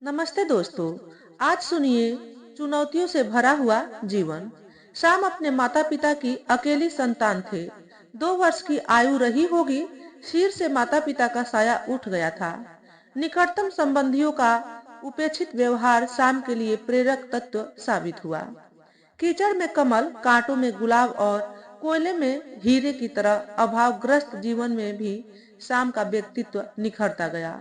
नमस्ते दोस्तों। आज सुनिए चुनौतियों से भरा हुआ जीवन। श्याम अपने माता पिता की अकेली संतान थे। 2 वर्ष की आयु रही होगी, सिर से माता पिता का साया उठ गया था। निकटतम संबंधियों का उपेक्षित व्यवहार श्याम के लिए प्रेरक तत्व साबित हुआ। कीचड़ में कमल, कांटों में गुलाब और कोयले में हीरे की तरह अभावग्रस्त जीवन में भी श्याम का व्यक्तित्व निखरता गया।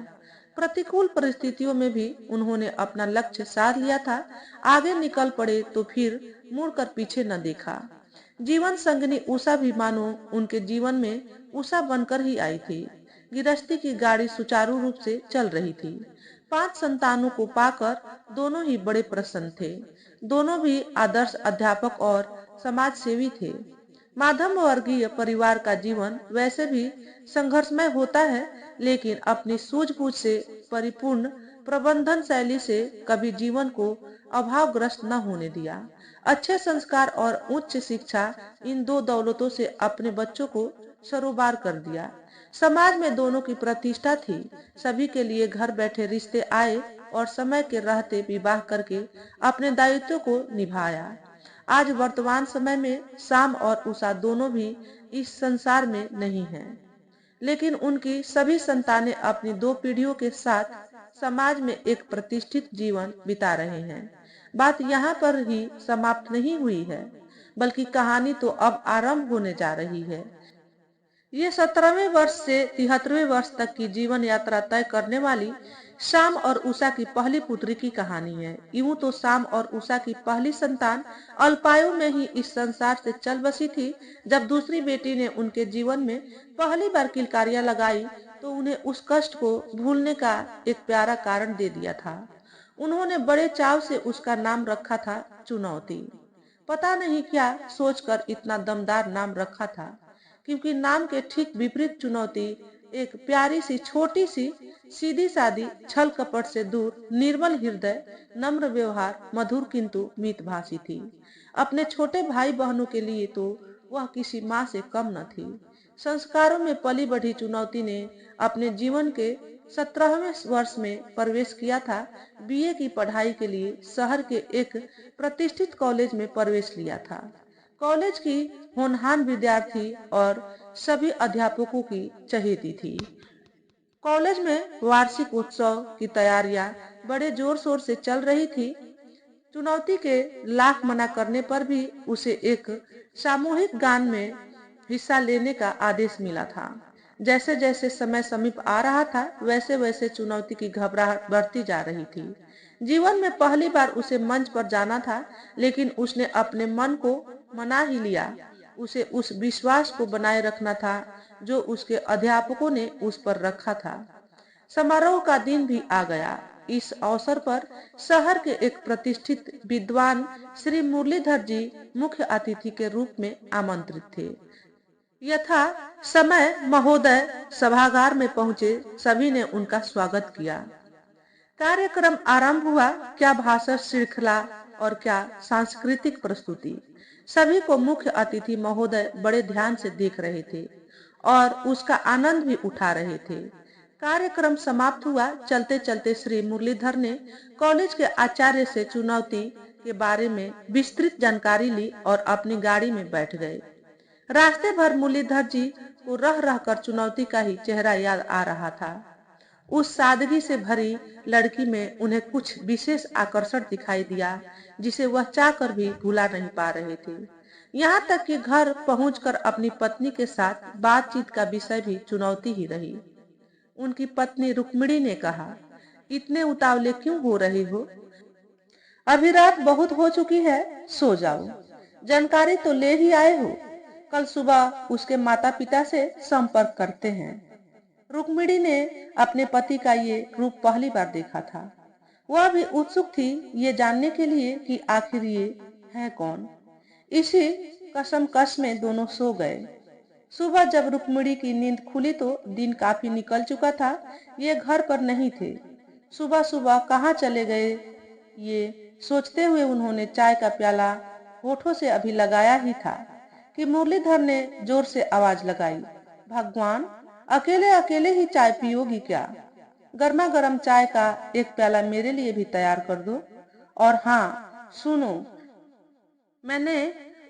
प्रतिकूल परिस्थितियों में भी उन्होंने अपना लक्ष्य साध लिया था। आगे निकल पड़े तो फिर मुड़कर पीछे न देखा। जीवन संगिनी उषा भी मानो उनके जीवन में उषा बनकर ही आई थी। गृहस्थी की गाड़ी सुचारू रूप से चल रही थी। 5 संतानों को पाकर दोनों ही बड़े प्रसन्न थे। दोनों भी आदर्श अध्यापक और समाज सेवी थे। मध्यम वर्गीय परिवार का जीवन वैसे भी संघर्षमय होता है, लेकिन अपनी सूझबूझ से परिपूर्ण प्रबंधन शैली से कभी जीवन को अभावग्रस्त न होने दिया। अच्छे संस्कार और उच्च शिक्षा, इन दो दौलतों से अपने बच्चों को सरोबार कर दिया। समाज में दोनों की प्रतिष्ठा थी। सभी के लिए घर बैठे रिश्ते आए और समय के रहते विवाह करके अपने दायित्व को निभाया। आज वर्तमान समय में श्याम और उषा दोनों भी इस संसार में नहीं हैं, लेकिन उनकी सभी संतानें अपनी 2 पीढ़ियों के साथ समाज में एक प्रतिष्ठित जीवन बिता रहे हैं। बात यहाँ पर ही समाप्त नहीं हुई है, बल्कि कहानी तो अब आरंभ होने जा रही है। ये 17वें वर्ष से 73वें वर्ष तक की जीवन यात्रा तय करने वाली श्याम और उषा की पहली पुत्री की कहानी है। यूं तो श्याम और उषा की पहली संतान अल्पायु में ही इस संसार से चल बसी थी। जब दूसरी बेटी ने उनके जीवन में पहली बार किलकारियां लगाई तो उन्हें उस कष्ट को भूलने का एक प्यारा कारण दे दिया था। उन्होंने बड़े चाव से उसका नाम रखा था चुनौती। पता नहीं क्या सोचकर इतना दमदार नाम रखा था, क्योंकि नाम के ठीक विपरीत चुनौती एक प्यारी सी छोटी सी सीधी सादी, छल कपट से दूर, निर्मल हृदय, नम्र व्यवहार, मधुर किंतु मितभाषी थी। अपने छोटे भाई बहनों के लिए तो वह किसी माँ से कम न थी। संस्कारों में पली बढ़ी चुनौती ने अपने जीवन के 17वें वर्ष में प्रवेश किया था। बीए की पढ़ाई के लिए शहर के एक प्रतिष्ठित कॉलेज में प्रवेश लिया था। कॉलेज की होनहार विद्यार्थी और सभी अध्यापकों की चहेती थी। कॉलेज में वार्षिक उत्सव की तैयारियां बड़े जोर शोर से चल रही थी। चुनौती के लाख मना करने पर भी उसे एक सामूहिक गान में हिस्सा लेने का आदेश मिला था। जैसे जैसे समय समीप आ रहा था, वैसे वैसे चुनौती की घबराहट बढ़ती जा रही थी। जीवन में पहली बार उसे मंच पर जाना था, लेकिन उसने अपने मन को मना ही लिया। उसे उस विश्वास को बनाए रखना था जो उसके अध्यापकों ने उस पर रखा था। समारोह का दिन भी आ गया। इस अवसर पर शहर के एक प्रतिष्ठित विद्वान श्री मुरलीधर जी मुख्य अतिथि के रूप में आमंत्रित थे। यथा समय महोदय सभागार में पहुंचे, सभी ने उनका स्वागत किया। कार्यक्रम आरंभ हुआ। क्या भाषण श्रृंखला और क्या सांस्कृतिक प्रस्तुति। सभी को मुख्य अतिथि महोदय बड़े ध्यान से देख रहे थे और उसका आनंद भी उठा रहे थे। कार्यक्रम समाप्त हुआ। चलते चलते श्री मुरलीधर ने कॉलेज के आचार्य से चुनौती के बारे में विस्तृत जानकारी ली और अपनी गाड़ी में बैठ गए। रास्ते भर मुरलीधर जी को रह रहकर चुनौती का ही चेहरा याद आ रहा था। उस सादगी से भरी लड़की में उन्हें कुछ विशेष आकर्षण दिखाई दिया, जिसे वह चाहकर भी भुला नहीं पा रहे थे। यहाँ तक कि घर पहुंचकर अपनी पत्नी के साथ बातचीत का विषय भी चुनौती ही रही। उनकी पत्नी रुक्मिणी ने कहा, इतने उतावले क्यों हो रहे हो? अभी रात बहुत हो चुकी है, सो जाओ। जानकारी तो ले ही आए हो। कल सुबह उसके माता पिता से संपर्क करते हैं। रुक्मिणी ने अपने पति का ये रूप पहली बार देखा था। वह भी उत्सुक थी ये जानने के लिए कि आखिर ये है कौन। इसी कसमकस में दोनों सो गए। सुबह जब रुक्मिणी की नींद खुली तो दिन काफी निकल चुका था। ये घर पर नहीं थे। सुबह सुबह कहाँ चले गए, ये सोचते हुए उन्होंने चाय का प्याला होठों से अभी लगाया ही था कि मुरलीधर ने जोर से आवाज लगाई, भगवान, अकेले अकेले ही चाय पियोगी क्या? गर्मा गर्म चाय का एक प्याला मेरे लिए भी तैयार कर दो। और हाँ सुनो, मैंने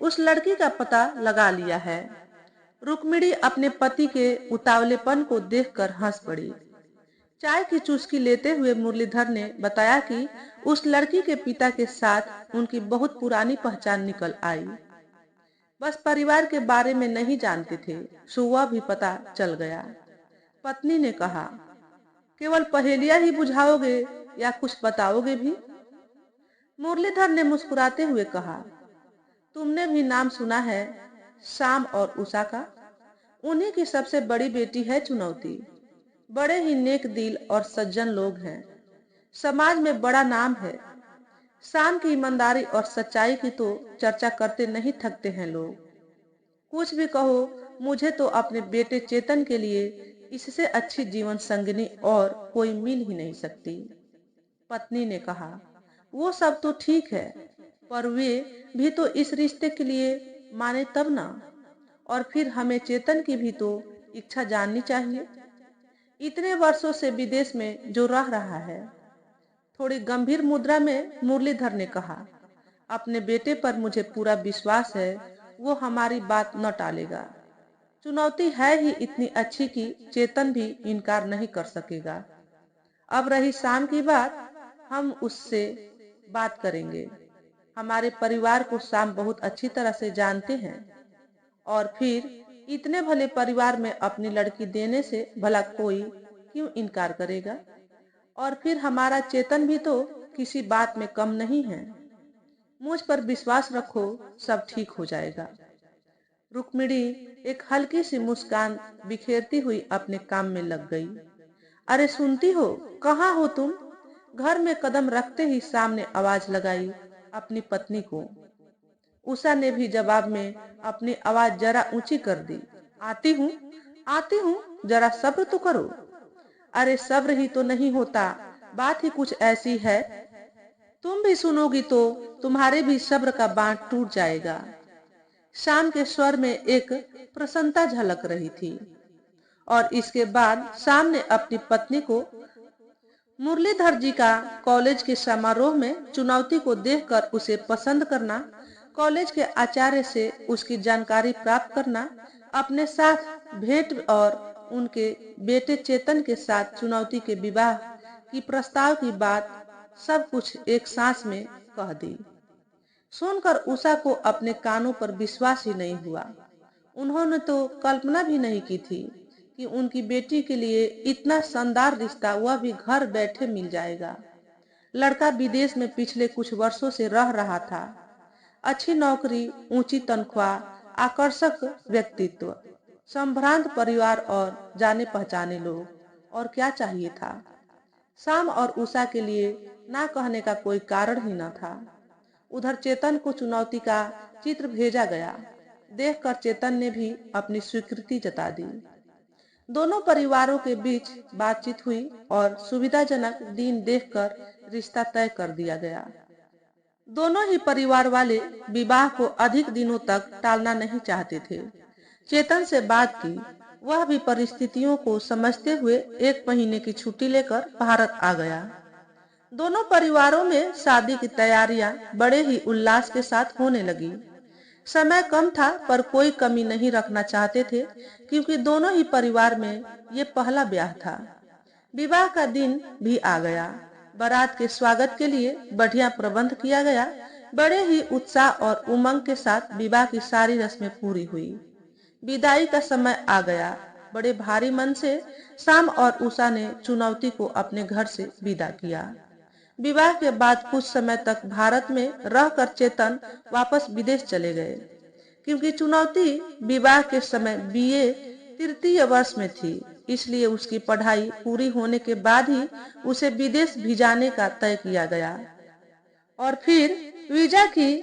उस लड़की का पता लगा लिया है। रुक्मिणी अपने पति के उतावलेपन को देखकर हंस पड़ी। चाय की चुस्की लेते हुए मुरलीधर ने बताया कि उस लड़की के पिता के साथ उनकी बहुत पुरानी पहचान निकल आई। बस परिवार के बारे में नहीं जानते थे, सो वह भी पता चल गया। पत्नी ने कहा, केवल पहेलियां ही बुझाओगे या कुछ बताओगे भी? मुरलीधर ने मुस्कुराते हुए कहा, तुमने भी नाम सुना है शाम और उषा का? उन्हीं की सबसे बड़ी बेटी है चुनौती। बड़े ही नेक दिल और सज्जन लोग हैं। समाज में बड़ा नाम है। शाम की ईमानदारी और सच्चाई की तो चर्चा करते नहीं थकते हैं लोग। कुछ भी कहो, मुझे तो अपने बेटे चेतन के लिए इससे अच्छी जीवन संगिनी और कोई मिल ही नहीं सकती। पत्नी ने कहा, वो सब तो ठीक है, पर वे भी तो इस रिश्ते के लिए माने तब ना। और फिर हमें चेतन की भी तो इच्छा जाननी चाहिए। इतने वर्षों से विदेश में जो रह रहा है। थोड़ी गंभीर मुद्रा में मुरलीधर ने कहा, अपने बेटे पर मुझे पूरा विश्वास है, वो हमारी बात न टालेगा। चुनौती है ही इतनी अच्छी कि चेतन भी इनकार नहीं कर सकेगा। अब रही शाम की बात, हम उससे बात करेंगे। हमारे परिवार को शाम बहुत अच्छी तरह से जानते हैं। और फिर इतने भले परिवार में अपनी लड़की देने से भला कोई क्यों इनकार करेगा? और फिर हमारा चेतन भी तो किसी बात में कम नहीं है। मुझ पर विश्वास रखो, सब ठीक हो जाएगा। रुक्मिणी एक हल्की सी मुस्कान बिखेरती हुई अपने काम में लग गई। अरे सुनती हो, कहाँ हो तुम? घर में कदम रखते ही सामने आवाज लगाई अपनी पत्नी को। उषा ने भी जवाब में अपनी आवाज जरा ऊंची कर दी। आती हूँ, आती हूँ, जरा सब्र तो करो। अरे सब्र ही तो नहीं होता, बात ही कुछ ऐसी है, तुम भी सुनोगी तो तुम्हारे भी सब्र का बांध टूट जाएगा। शाम के स्वर में एक प्रसन्नता झलक रही थी। और इसके बाद शाम ने अपनी पत्नी को मुरलीधर जी का कॉलेज के समारोह में चुनौती को देखकर उसे पसंद करना, कॉलेज के आचार्य से उसकी जानकारी प्राप्त करना, अपने साथ भेंट और उनके बेटे चेतन के साथ चुनौती के विवाह की प्रस्ताव की बात, सब कुछ एक सांस में कह दी। सुनकर उषा को अपने कानों पर विश्वास ही नहीं हुआ। उन्होंने तो कल्पना भी नहीं की थी कि उनकी बेटी के लिए इतना शानदार रिश्ता वह भी घर बैठे मिल जाएगा। लड़का विदेश में पिछले कुछ वर्षों से रह रहा था। अच्छी नौकरी, ऊंची तनख्वाह, आकर्षक व्यक्तित्व, संभ्रांत परिवार और जाने पहचाने लोग, और क्या चाहिए था? शाम और उषा के लिए ना कहने का कोई कारण ही न था। उधर चेतन को चुनौती का चित्र भेजा गया। देखकर चेतन ने भी अपनी स्वीकृति जता दी। दोनों परिवारों के बीच बातचीत हुई और सुविधाजनक दिन देखकर रिश्ता तय कर दिया गया। दोनों ही परिवार वाले विवाह को अधिक दिनों तक टालना नहीं चाहते थे। चेतन से बात की, वह भी परिस्थितियों को समझते हुए 1 महीने की छुट्टी लेकर भारत आ गया। दोनों परिवारों में शादी की तैयारियां बड़े ही उल्लास के साथ होने लगी। समय कम था पर कोई कमी नहीं रखना चाहते थे, क्योंकि दोनों ही परिवार में ये पहला ब्याह था। विवाह का दिन भी आ गया। बारात के स्वागत के लिए बढ़िया प्रबंध किया गया। बड़े ही उत्साह और उमंग के साथ विवाह की सारी रस्में पूरी हुई। विदाई का समय आ गया। बड़े भारी मन से शाम और उषा ने चुनौती को अपने घर से विदा किया। विवाह के बाद कुछ समय तक भारत में रहकर चेतन वापस विदेश चले गए, क्योंकि चुनौती विवाह के समय बीए तृतीय वर्ष में थी। इसलिए उसकी पढ़ाई पूरी होने के बाद ही उसे विदेश भेजाने का तय किया गया। और फिर वीजा की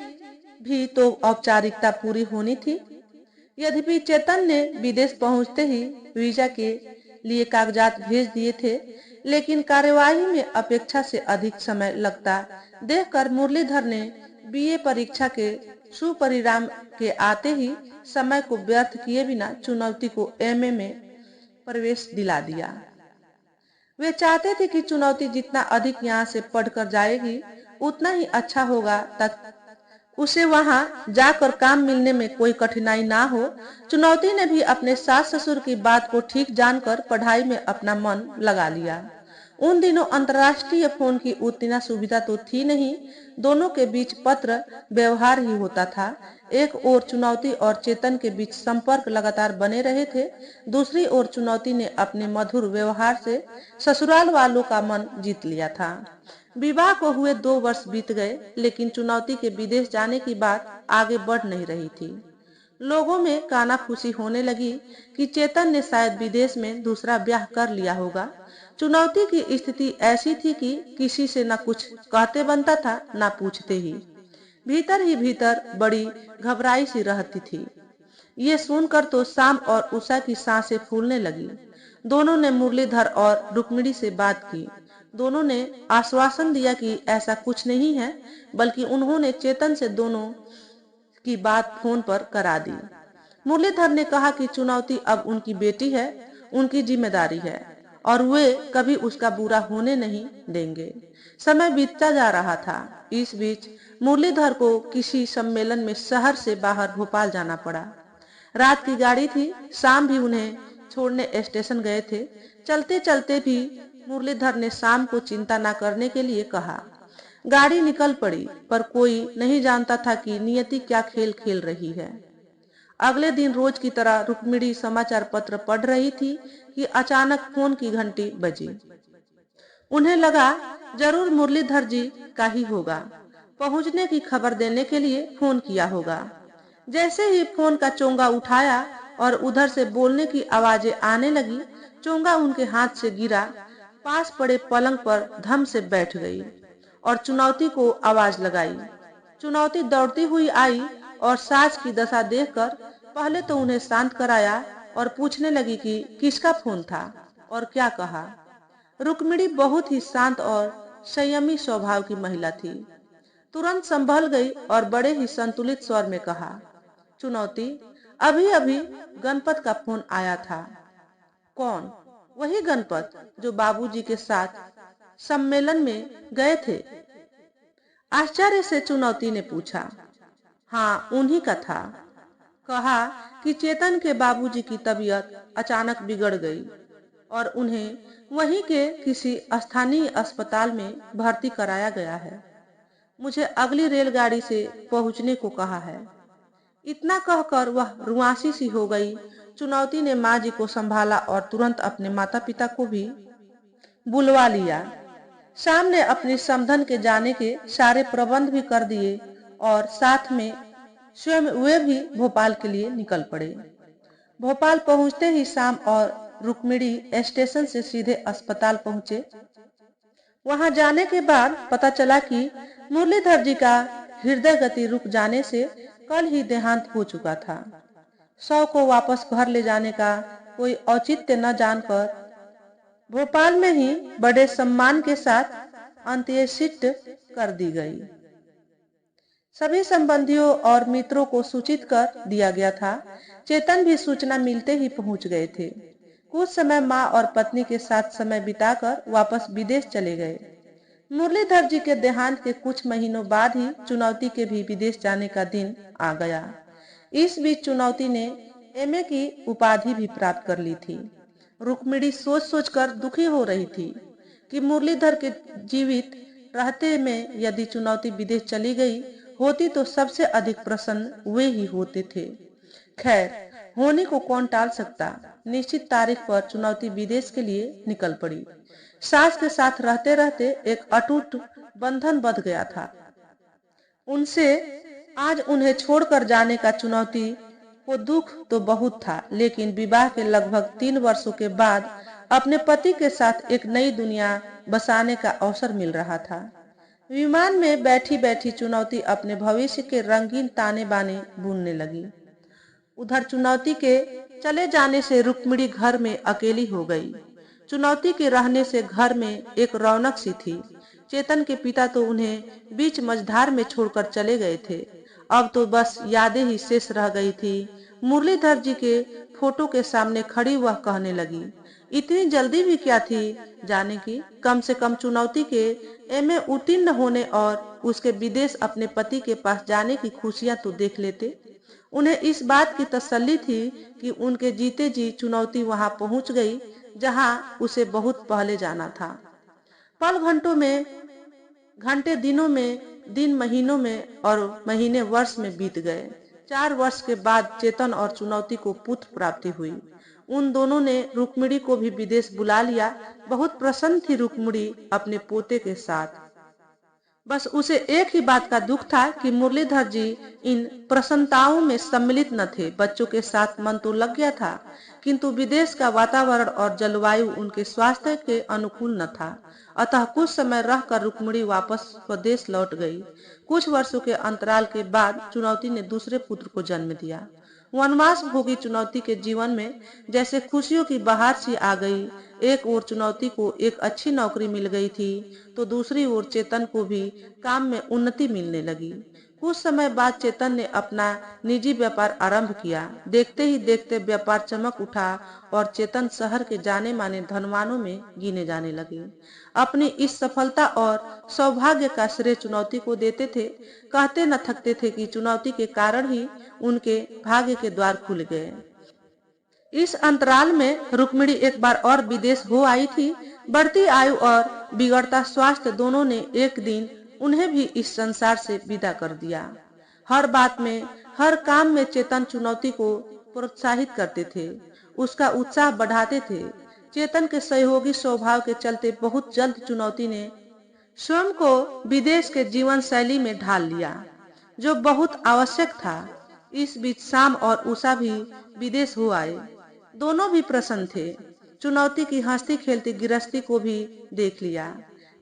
भी तो औपचारिकता पूरी होनी थी। यद्यपि चेतन ने विदेश पहुंचते ही वीजा के लिए कागजात भेज दिए थे, लेकिन कार्यवाही में अपेक्षा से अधिक समय लगता देखकर मुरलीधर ने बीए परीक्षा के सुपरिणाम के आते ही समय को व्यर्थ किए बिना चुनौती को एमए में प्रवेश दिला दिया। वे चाहते थे कि चुनौती जितना अधिक यहाँ से पढ़कर जाएगी उतना ही अच्छा होगा, ताकि उसे वहां जाकर काम मिलने में कोई कठिनाई ना हो। चुनौती ने भी अपने सास ससुर की बात को ठीक जानकर पढ़ाई में अपना मन लगा लिया। उन दिनों अंतर्राष्ट्रीय फोन की उतनी सुविधा तो थी नहीं। दोनों के बीच पत्र व्यवहार ही होता था। एक ओर चुनौती और चेतन के बीच संपर्क लगातार बने रहे थे, दूसरी ओर चुनौती ने अपने मधुर व्यवहार से ससुराल वालों का मन जीत लिया था। विवाह को हुए 2 वर्ष बीत गए, लेकिन चुनौती के विदेश जाने की बात आगे बढ़ नहीं रही थी। लोगों में कानाफूसी होने लगी कि चेतन ने शायद विदेश में दूसरा ब्याह कर लिया होगा। चुनौती की स्थिति ऐसी थी कि किसी से न कुछ कहते बनता था, न पूछते भीतर ही भीतर बड़ी घबराई सी रहती थी। ये सुनकर तो शाम और उषा की सांसें फूलने लगी। दोनों ने मुरलीधर और रुक्मिणी से बात की। दोनों ने आश्वासन दिया कि ऐसा कुछ नहीं है, बल्कि उन्होंने चेतन से दोनों की बात फोन पर करा दी। मुरलीधर ने कहा कि चुनौती अब उनकी बेटी है, उनकी जिम्मेदारी है और वे कभी उसका बुरा होने नहीं देंगे। समय बीतता जा रहा था। इस बीच मुरलीधर को किसी सम्मेलन में शहर से बाहर भोपाल जाना पड़ा। रात की गाड़ी थी। शाम भी उन्हें छोड़ने स्टेशन गए थे। चलते चलते भी मुरलीधर ने शाम को चिंता न करने के लिए कहा। गाड़ी निकल पड़ी, पर कोई नहीं जानता था कि नियति क्या खेल खेल रही है। अगले दिन रोज की तरह रुक्मिणी समाचार पत्र पढ़ रही थी कि अचानक फोन की घंटी बजी। उन्हें लगा जरूर मुरलीधर जी का ही होगा। पहुंचने की खबर देने के लिए फोन किया होगा। जैसे ही फोन का चोंगा उठाया और उधर से बोलने की आवाजें आने लगी, चोंगा उनके हाथ से गिरा, पास पड़े पलंग पर धम से बैठ गई और चुनौती को आवाज लगाई। चुनौती दौड़ती हुई आई और सास की दशा देखकर पहले तो उन्हें शांत कराया और पूछने लगी कि किसका फोन था और क्या कहा। रुक्मिणी बहुत ही शांत और संयमी स्वभाव की महिला थी। तुरंत संभल गई और बड़े ही संतुलित स्वर में कहा, चुनौती, अभी अभी गणपत का फोन आया था। कौन? वही गणपत जो बाबूजी के साथ सम्मेलन में गए थे। आश्चर्य से चुनौती ने पूछा। हाँ, उन्हीं का था। कहा कि चेतन के बाबूजी की तबीयत अचानक बिगड़ गई और उन्हें वहीं के किसी स्थानीय अस्पताल में भर्ती कराया गया है। मुझे अगली रेलगाड़ी से पहुंचने को कहा है। इतना कहकर वह रुआंसी सी हो गई। चुनौती ने माँ जी को संभाला और तुरंत अपने माता पिता को भी बुलवा लिया। शाम ने अपनी समधन के जाने के सारे प्रबंध भी कर दिए और साथ में स्वयं वे भी भोपाल के लिए निकल पड़े। भोपाल पहुंचते ही शाम और रुक्मिणी स्टेशन से सीधे अस्पताल पहुंचे। वहां जाने के बाद पता चला कि मुरलीधर जी का हृदय गति रुक जाने से कल ही देहांत हो चुका था। शव को वापस घर ले जाने का कोई औचित्य न जानकर भोपाल में ही बड़े सम्मान के साथ अंत्येष्टि कर दी गई। सभी संबंधियों और मित्रों को सूचित कर दिया गया था। चेतन भी सूचना मिलते ही पहुंच गए थे। कुछ समय माँ और पत्नी के साथ समय बिताकर वापस विदेश चले गए। मुरलीधर जी के देहांत के कुछ महीनों बाद ही चुनौती के भी विदेश जाने का दिन आ गया। इस बीच चुनौती ने एमए की उपाधि भी प्राप्त कर ली थी। रुक्मिणी सोच सोचकर दुखी हो रही थी कि मुरलीधर के जीवित रहते में यदि चुनौती विदेश चली गई होती तो सबसे अधिक प्रसन्न वे ही होते थे। खैर, होने को कौन टाल सकता। निश्चित तारीख पर चुनौती विदेश के लिए निकल पड़ी। सास के साथ रहते रहते एक अटूट बंधन बंध गया था। उनसे आज उन्हें छोड़कर जाने का चुनौती को दुख तो बहुत था, लेकिन विवाह के लगभग 3 वर्षों के बाद अपने पति के साथ एक नई दुनिया बसाने का अवसर मिल रहा था। विमान में बैठी बैठी चुनौती अपने भविष्य के रंगीन ताने बाने बुनने लगी। उधर चुनौती के चले जाने से रुक्मिणी घर में अकेली हो गई। चुनौती के रहने से घर में एक रौनक सी थी। चेतन के पिता तो उन्हें बीच मझधार में छोड़कर चले गए थे। अब तो बस यादें ही शेष रह गई थी। मुरलीधर जी के फोटो के सामने खड़ी वह कहने लगी, इतनी जल्दी भी क्या थी जाने की? कम से कम चुनौती के एमए उत्तीर्ण होने और उसके विदेश अपने पति के पास जाने की खुशियां तो देख लेते। उन्हें इस बात की तसल्ली थी कि उनके जीते जी चुनौती वहां पहुंच गई जहां उसे बहुत पहले जाना था। पल घंटों में, घंटे दिनों में, दिन महीनों में और महीने वर्ष में बीत गए। 4 वर्ष के बाद चेतन और चुनौती को पुत्र प्राप्ति हुई। उन दोनों ने रुक्मिणी को भी विदेश बुला लिया। बहुत प्रसन्न थी रुक्मिणी अपने पोते के साथ। बस उसे एक ही बात का दुख था कि मुरलीधर जी इन प्रसन्नताओं में सम्मिलित न थे। बच्चों के साथ मन तो लग गया था, किंतु विदेश का वातावरण और जलवायु उनके स्वास्थ्य के अनुकूल न था। अतः कुछ समय रहकर रुक्मिणी वापस स्वदेश लौट गई। कुछ वर्षों के अंतराल के बाद चुनौती ने दूसरे पुत्र को जन्म दिया। वनवास भोगी चुनौती के जीवन में जैसे खुशियों की बहार सी आ गई। एक ओर चुनौती को एक अच्छी नौकरी मिल गई थी, तो दूसरी ओर चेतन को भी काम में उन्नति मिलने लगी। कुछ समय बाद चेतन ने अपना निजी व्यापार आरंभ किया। देखते ही देखते व्यापार चमक उठा और चेतन शहर के जाने माने धनवानों में गिने जाने लगे। अपनी इस सफलता और सौभाग्य का श्रेय चुनौती को देते थे। कहते न थकते थे कि चुनौती के कारण ही उनके भाग्य के द्वार खुल गए। इस अंतराल में रुक्मिणी एक बार और विदेश हो आई थी। बढ़ती आयु और बिगड़ता स्वास्थ्य दोनों ने एक दिन उन्हें भी इस संसार से विदा कर दिया। हर बात में, हर काम में चेतन चुनौती को प्रोत्साहित करते थे, उसका उत्साह बढ़ाते थे। चेतन के सहयोगी स्वभाव के चलते बहुत जल्द चुनौती ने स्वयं को विदेश के जीवन शैली में ढाल लिया, जो बहुत आवश्यक था। इस बीच शाम और उषा भी विदेश हो आए। दोनों भी प्रसन्न थे। चुनौती की हंसती खेलती गृहस्थी को भी देख लिया।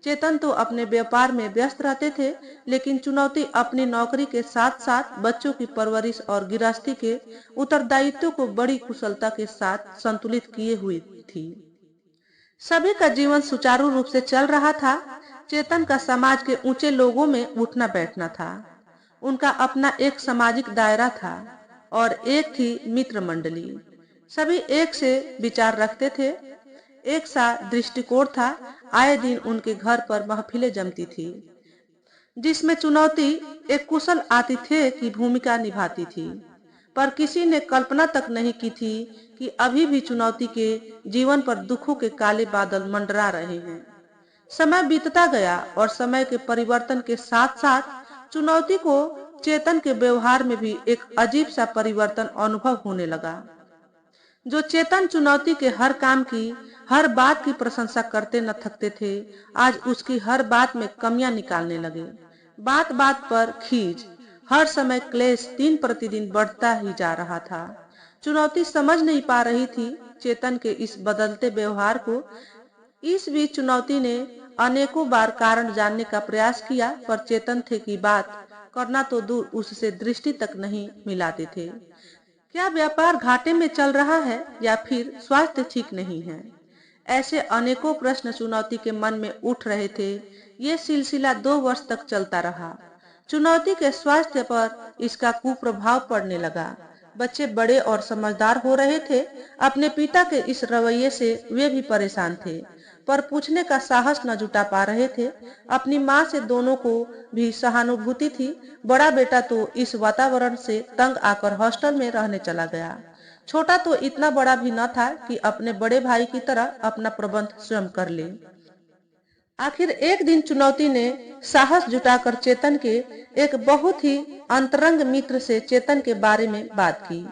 चेतन तो अपने व्यापार में व्यस्त रहते थे, लेकिन चुनौती अपनी नौकरी के साथ साथ बच्चों की परवरिश और गृहस्थी के उत्तरदायित्व को बड़ी कुशलता के साथ संतुलित किए हुई थी। सभी का जीवन सुचारू रूप से चल रहा था। चेतन का समाज के ऊंचे लोगों में उठना बैठना था। उनका अपना एक सामाजिक दायरा था और एक थी मित्र मंडली। सभी एक से विचार रखते थे, एक सा दृष्टिकोण था। आए दिन उनके घर पर महफिलें जमती थी, जिसमें चुनौती एक कुशल आतिथ्य की भूमिका निभाती थी। पर किसी ने कल्पना तक नहीं की थी कि अभी भी चुनौती के जीवन पर दुखों के काले बादल मंडरा रहे हैं। समय बीतता गया और समय के परिवर्तन के साथ साथ चुनौती को चेतन के व्यवहार में भी एक अजीब सा परिवर्तन अनुभव होने लगा। जो चेतन चुनौती के हर काम की, हर बात की प्रशंसा करते न थकते थे, आज उसकी हर बात में कमियां निकालने लगे। बात बात पर खींच, हर समय क्लेश दिन प्रतिदिन बढ़ता ही जा रहा था। चुनौती समझ नहीं पा रही थी चेतन के इस बदलते व्यवहार को। इस बीच चुनौती ने अनेकों बार कारण जानने का प्रयास किया, पर चेतन थे की बात करना तो दूर, उससे दृष्टि तक नहीं मिलाते थे। क्या व्यापार घाटे में चल रहा है या फिर स्वास्थ्य ठीक नहीं है? ऐसे अनेकों प्रश्न चुनौती के मन में उठ रहे थे। ये सिलसिला 2 वर्ष तक चलता रहा। चुनौती के स्वास्थ्य पर इसका कुप्रभाव पड़ने लगा। बच्चे बड़े और समझदार हो रहे थे। अपने पिता के इस रवैये से वे भी परेशान थे, पर पूछने का साहस न जुटा पा रहे थे। अपनी माँ से दोनों को भी सहानुभूति थी। बड़ा बेटा तो इस वातावरण से तंग आकर हॉस्टल में रहने चला गया। छोटा तो इतना बड़ा भी न था कि अपने बड़े भाई की तरह अपना प्रबंध स्वयं कर ले। आखिर एक दिन चुनौती ने साहस जुटाकर चेतन के एक बहुत ही अंतरंग मित्र से चेतन के बारे में बात की।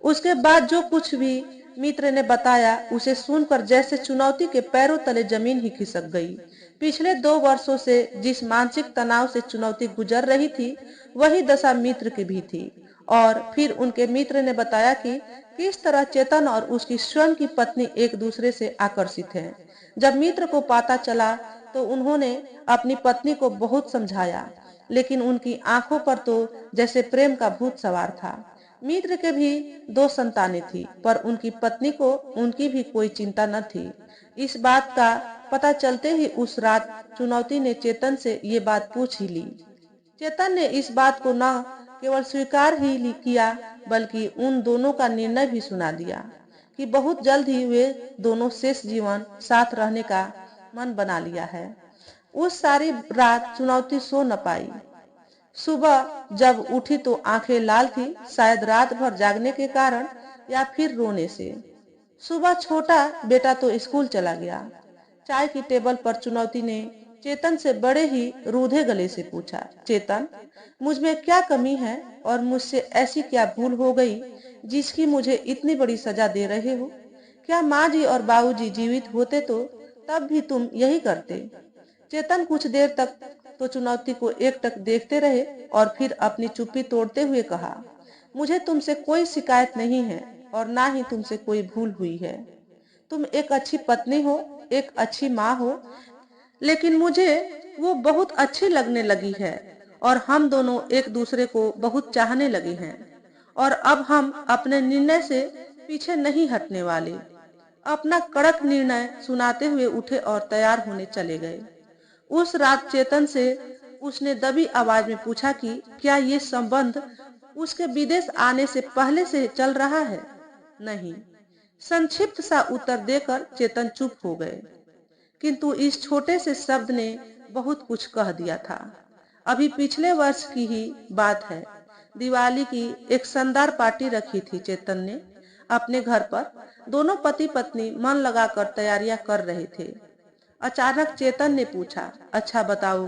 उसके बाद जो कुछ भी मित्र ने बताया, उसे सुनकर जैसे चुनौती के पैरों तले जमीन ही खिसक गई। पिछले 2 वर्षों से जिस मानसिक तनाव से चुनौती गुजर रही थी, वही दशा मित्र की भी थी। और फिर उनके मित्र ने बताया कि किस तरह चेतन और उसकी स्वयं की पत्नी एक दूसरे से आकर्षित हैं। जब मित्र को पता चला तो उन्होंने अपनी पत्नी को बहुत समझाया, लेकिन उनकी आंखों पर तो जैसे प्रेम का भूत सवार था। मित्र के भी 2 संतानें थी, पर उनकी पत्नी को उनकी भी कोई चिंता न थी। इस बात का पता चलते ही उस रात चुनौती ने चेतन से ये बात पूछ ही ली। चेतन ने इस बात को न केवल स्वीकार ही किया, बल्कि उन दोनों का निर्णय भी सुना दिया। कि बहुत जल्द ही वे दोनों शेष जीवन साथ रहने का मन बना लिया है। उस सारी रात चुनौती सो न पाई। सुबह जब उठी तो आंखें लाल थी, शायद रात भर जागने के कारण या फिर रोने से। सुबह छोटा बेटा तो स्कूल चला गया। चाय की टेबल पर चुनौती ने चेतन से बड़े ही रूधे गले से पूछा, चेतन, मुझ में क्या कमी है और मुझसे ऐसी क्या भूल हो गई जिसकी मुझे इतनी बड़ी सजा दे रहे हो? क्या माँ जी और बाबूजी जीवित होते तो तब भी तुम यही करते? चेतन कुछ देर तक तो चुनौती को एकटक देखते रहे और फिर अपनी चुप्पी तोड़ते हुए कहा, मुझे तुमसे कोई शिकायत नहीं है और ना ही तुमसे कोई भूल हुई है। तुम एक अच्छी पत्नी हो, एक अच्छी माँ हो, लेकिन मुझे वो बहुत अच्छी लगने लगी है और हम दोनों एक दूसरे को बहुत चाहने लगे हैं और अब हम अपने निर्णय से पीछे नहीं हटने वाले। अपना कड़क निर्णय सुनाते हुए उठे और तैयार होने चले गए। उस रात चेतन से उसने दबी आवाज में पूछा कि क्या ये संबंध उसके विदेश आने से पहले से चल रहा है? नहीं। संक्षिप्त सा उत्तर देकर चेतन चुप हो गए, किंतु इस छोटे से शब्द ने बहुत कुछ कह दिया था। अभी पिछले वर्ष की ही बात है। दिवाली की एक शानदार पार्टी रखी थी चेतन ने अपने घर पर। दोनों पति पत्नी मन लगाकर तैयारियां कर रहे थे। अचानक चेतन ने पूछा, अच्छा बताओ,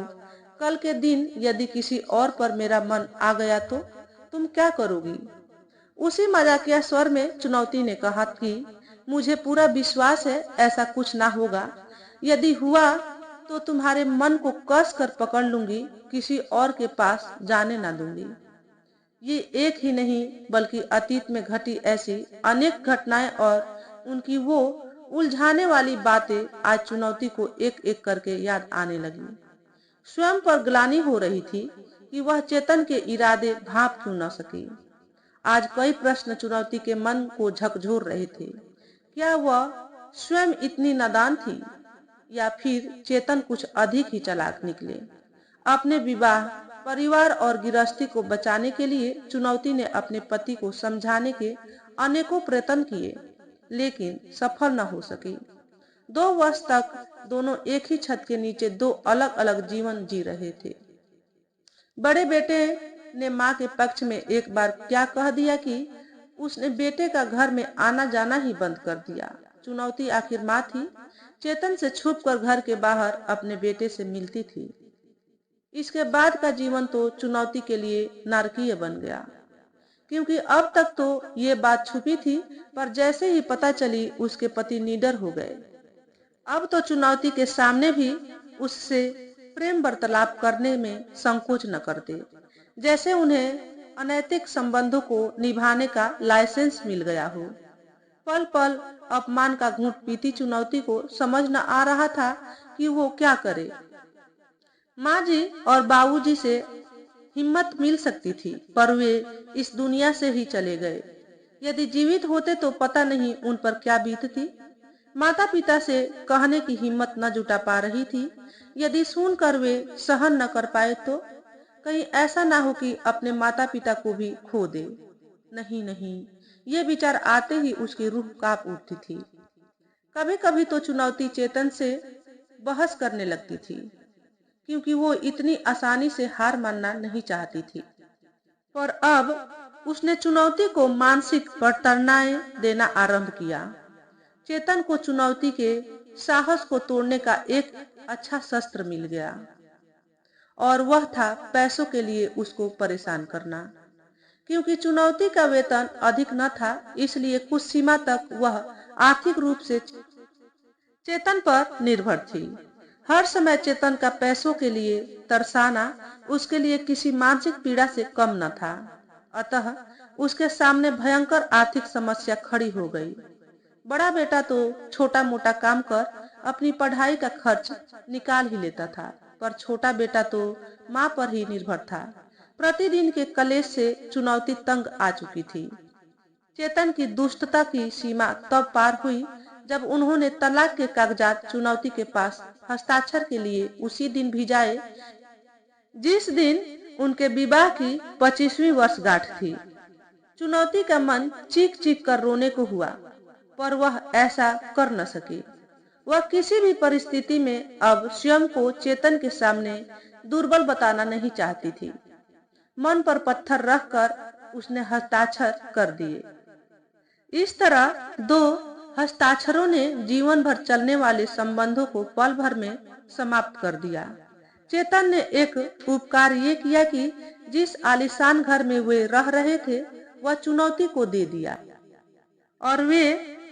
कल के दिन यदि किसी और पर मेरा मन आ गया तो तुम क्या करोगी? उसी मजाकिया स्वर में चुनौती ने कहा कि मुझे पूरा विश्वास है ऐसा कुछ ना होगा। यदि हुआ तो तुम्हारे मन को कस कर पकड़ लूंगी, किसी और के पास जाने ना दूंगी। ये एक ही नहीं बल्कि अतीत में घटी ऐसी अनेक घटनाएं और उनकी वो उलझाने वाली बातें आज चुनौती को एक एक करके याद आने लगी। स्वयं पर ग्लानि हो रही थी कि वह चेतन के इरादे भांप क्यों न सकी। आज कई प्रश्न चुनौती के मन को झकझोर रहे थे। क्या वह स्वयं इतनी नादान थी या फिर चेतन कुछ अधिक ही चालाक निकले? अपने विवाह, परिवार और गृहस्थी को बचाने के लिए चुनौती ने अपने पति को समझाने के अनेकों प्रयत्न किए, लेकिन सफल न हो सकी। 2 वर्ष तक दोनों एक ही छत के नीचे दो अलग अलग जीवन जी रहे थे। बड़े बेटे ने माँ के पक्ष में एक बार क्या कह दिया कि उसने बेटे का घर में आना जाना ही बंद कर दिया। चुनौती आखिर माँ थी। चेतन से छुपकर घर के बाहर अपने बेटे से मिलती थी। इसके बाद का जीवन तो चुनौती के लिए नारकीय बन गया, क्योंकि अब तक तो ये बात छुपी थी, पर जैसे ही पता चली उसके पति निडर हो गए। अब तो चुनौती के सामने भी उससे प्रेम वार्तालाप करने में संकोच न करते, जैसे उन्हें अनैतिक संबंधों को निभाने का लाइसेंस मिल गया हो। पल पल अपमान का घूंट पीती चुनौती को समझ न आ रहा था कि वो क्या करे। माँ जी और बाबूजी से हिम्मत मिल सकती थी, पर वे इस दुनिया से ही चले गए। यदि जीवित होते तो पता नहीं उन पर क्या बीतती। माता पिता से कहने की हिम्मत न जुटा पा रही थी। यदि सुनकर वे सहन न कर पाए तो कहीं ऐसा ना हो कि अपने माता पिता को भी खो दे। नहीं नहीं, ये विचार आते ही उसकी रूह कांप उठती थी। कभी कभी तो चुनौती चेतन से बहस करने लगती थी, क्योंकि वो इतनी आसानी से हार मानना नहीं चाहती थी। पर अब उसने चुनौती को मानसिक प्रताड़नाएं देना आरंभ किया। चेतन को चुनौती के साहस को तोड़ने का एक अच्छा शस्त्र मिल गया, और वह था पैसों के लिए उसको परेशान करना। क्योंकि चुनौती का वेतन अधिक न था, इसलिए कुछ सीमा तक वह आर्थिक रूप से चेतन पर निर्भर थी। हर समय चेतन का पैसों के लिए तरसाना उसके लिए किसी मानसिक पीड़ा से कम न था। अतः उसके सामने भयंकर आर्थिक समस्या खड़ी हो गई। बड़ा बेटा तो छोटा मोटा काम कर अपनी पढ़ाई का खर्च निकाल ही लेता था, पर छोटा बेटा तो माँ पर ही निर्भर था। प्रतिदिन के कलेश से चुनौती तंग आ चुकी थी। चेतन की दुष्टता की सीमा तब पार हुई जब उन्होंने तलाक के कागजात चुनौती के पास हस्ताक्षर के लिए उसी दिन भिजाए जिस दिन उनके विवाह की 25वीं वर्षगांठ थी। चुनौती का मन चीख चीख कर रोने को हुआ। पर वह ऐसा कर न सकी। वह किसी भी परिस्थिति में अब स्वयं को चेतन के सामने दुर्बल बताना नहीं चाहती थी। मन पर पत्थर रखकर उसने हस्ताक्षर कर दिए। इस तरह दो हस्ताक्षरों ने जीवन भर चलने वाले संबंधों को पल भर में समाप्त कर दिया। चेतन ने एक उपकार ये किया कि जिस आलीशान घर में वे रह रहे थे वह चुनौती को दे दिया और वे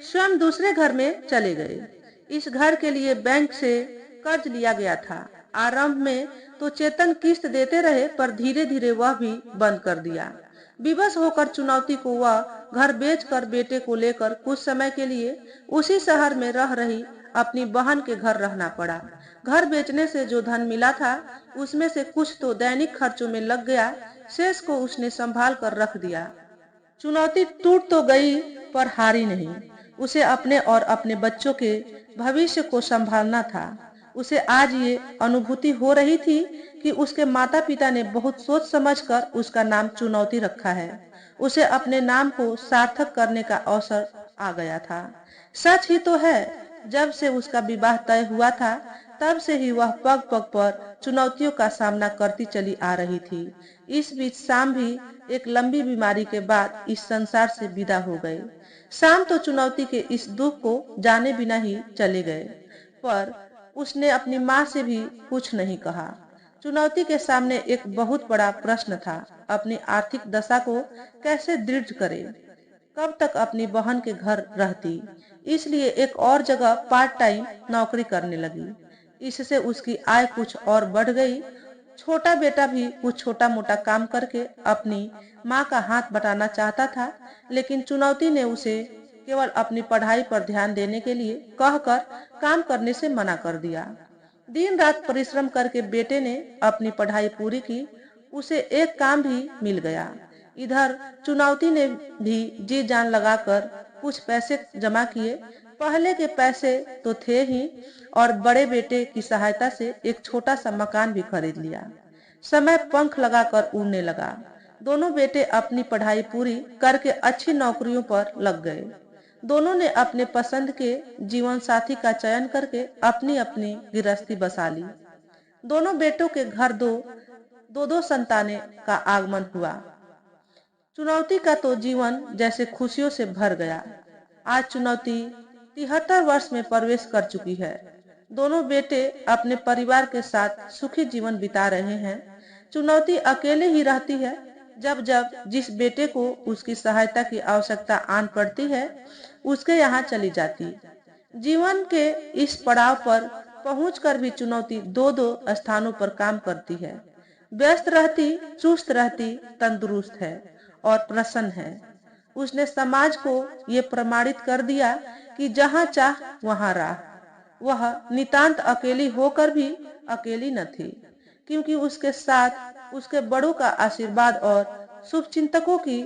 स्वयं दूसरे घर में चले गए। इस घर के लिए बैंक से कर्ज लिया गया था। आरंभ में तो चेतन किस्त देते रहे, पर धीरे धीरे वह भी बंद कर दिया। विवश होकर चुनौती को वह घर बेचकर बेटे को लेकर कुछ समय के लिए उसी शहर में रह रही अपनी बहन के घर रहना पड़ा। घर बेचने से जो धन मिला था उसमें से कुछ तो दैनिक खर्चों में लग गया, शेष को उसने संभाल कर रख दिया। चुनौती टूट तो गई पर हारी नहीं। उसे अपने और अपने बच्चों के भविष्य को संभालना था। उसे आज ये अनुभूति हो रही थी कि उसके माता पिता ने बहुत सोच समझकर उसका नाम चुनौती रखा है। उसे अपने नाम को सार्थक करने का अवसर आ गया था। सच ही तो है, जब से उसका विवाह तय हुआ था तब से ही वह पग पग पर चुनौतियों का सामना करती चली आ रही थी। इस बीच शाम भी एक लंबी बीमारी के बाद इस संसार से विदा हो गए। शाम तो चुनौती के इस दुख को जाने बिना ही चले गए, पर उसने अपनी माँ से भी कुछ नहीं कहा। चुनौती के सामने एक बहुत बड़ा प्रश्न था, अपनी आर्थिक दशा को कैसे दृढ़ करे, कब तक अपनी बहन के घर रहती। इसलिए एक और जगह पार्ट टाइम नौकरी करने लगी। इससे उसकी आय कुछ और बढ़ गई। छोटा बेटा भी कुछ छोटा मोटा काम करके अपनी माँ का हाथ बटाना चाहता था, लेकिन चुनौती ने उसे केवल अपनी पढ़ाई पर ध्यान देने के लिए कहकर काम करने से मना कर दिया। दिन रात परिश्रम करके बेटे ने अपनी पढ़ाई पूरी की। उसे एक काम भी मिल गया। इधर चुनौती ने भी जी जान लगाकर कुछ पैसे जमा किए। पहले के पैसे तो थे ही और बड़े बेटे की सहायता से एक छोटा सा मकान भी खरीद लिया। समय पंख लगाकर उड़ने लगा। दोनों बेटे अपनी पढ़ाई पूरी करके अच्छी नौकरियों पर लग गए। दोनों ने अपने पसंद के जीवन साथी का चयन करके अपनी अपनी गृहस्थी बसा ली। दोनों बेटों के घर दो दो संतानें का आगमन हुआ। चुनौती का तो जीवन जैसे खुशियों से भर गया। आज चुनौती 73 वर्ष में प्रवेश कर चुकी है। दोनों बेटे अपने परिवार के साथ सुखी जीवन बिता रहे हैं। चुनौती अकेले ही रहती है। जब जब जिस बेटे को उसकी सहायता की आवश्यकता आन पड़ती है उसके यहाँ चली जाती। जीवन के इस पड़ाव पर पहुंचकर भी चुनौती दो दो स्थानों पर काम करती है। व्यस्त रहती, चुस्त रहती, तंदुरुस्त है और प्रसन्न है। उसने समाज को ये प्रमाणित कर दिया कि जहाँ चाह वहाँ राह। वह नितांत अकेली होकर भी अकेली न थी, क्योंकि उसके साथ उसके बड़ों का आशीर्वाद और शुभचिंतकों की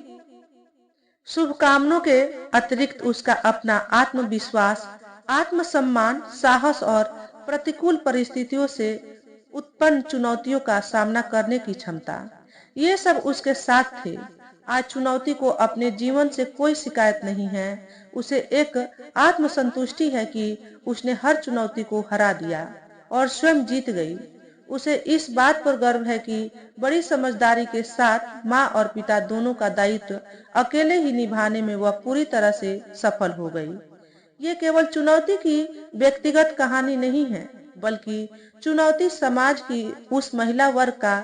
शुभकामनाओं के अतिरिक्त उसका अपना आत्मविश्वास, आत्मसम्मान, साहस और प्रतिकूल परिस्थितियों से उत्पन्न चुनौतियों का सामना करने की क्षमता, ये सब उसके साथ थे। आज चुनौती को अपने जीवन से कोई शिकायत नहीं है। उसे एक आत्मसंतुष्टि है कि उसने हर चुनौती को हरा दिया और स्वयं जीत गई। उसे इस बात पर गर्व है कि बड़ी समझदारी के साथ माँ और पिता दोनों का दायित्व अकेले ही निभाने में वह पूरी तरह से सफल हो गई। ये केवल चुनौती की व्यक्तिगत कहानी नहीं है, बल्कि चुनौती समाज की उस महिला वर्ग का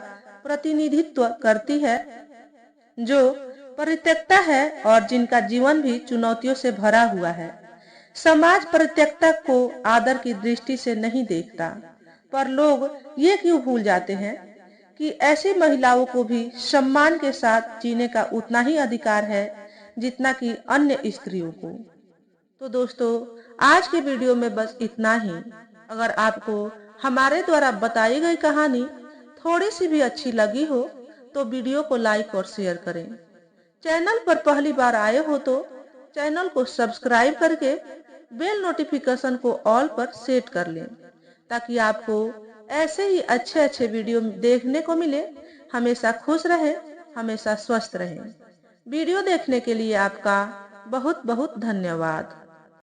प्रतिनिधित्व करती है जो परित्यक्ता है और जिनका जीवन भी चुनौतियों से भरा हुआ है। समाज परित्यक्ता को आदर की दृष्टि से नहीं देखता, पर लोग ये क्यों भूल जाते हैं कि ऐसी महिलाओं को भी सम्मान के साथ जीने का उतना ही अधिकार है जितना कि अन्य स्त्रियों को। तो दोस्तों, आज की वीडियो में बस इतना ही। अगर आपको हमारे द्वारा बताई गई कहानी थोड़ी सी भी अच्छी लगी हो तो वीडियो को लाइक और शेयर करें। चैनल पर पहली बार आए हो तो चैनल को सब्सक्राइब करके बेल नोटिफिकेशन को ऑल पर सेट कर लें, ताकि आपको ऐसे ही अच्छे अच्छे वीडियो देखने को मिले। हमेशा खुश रहें, हमेशा स्वस्थ रहें। वीडियो देखने के लिए आपका बहुत बहुत धन्यवाद।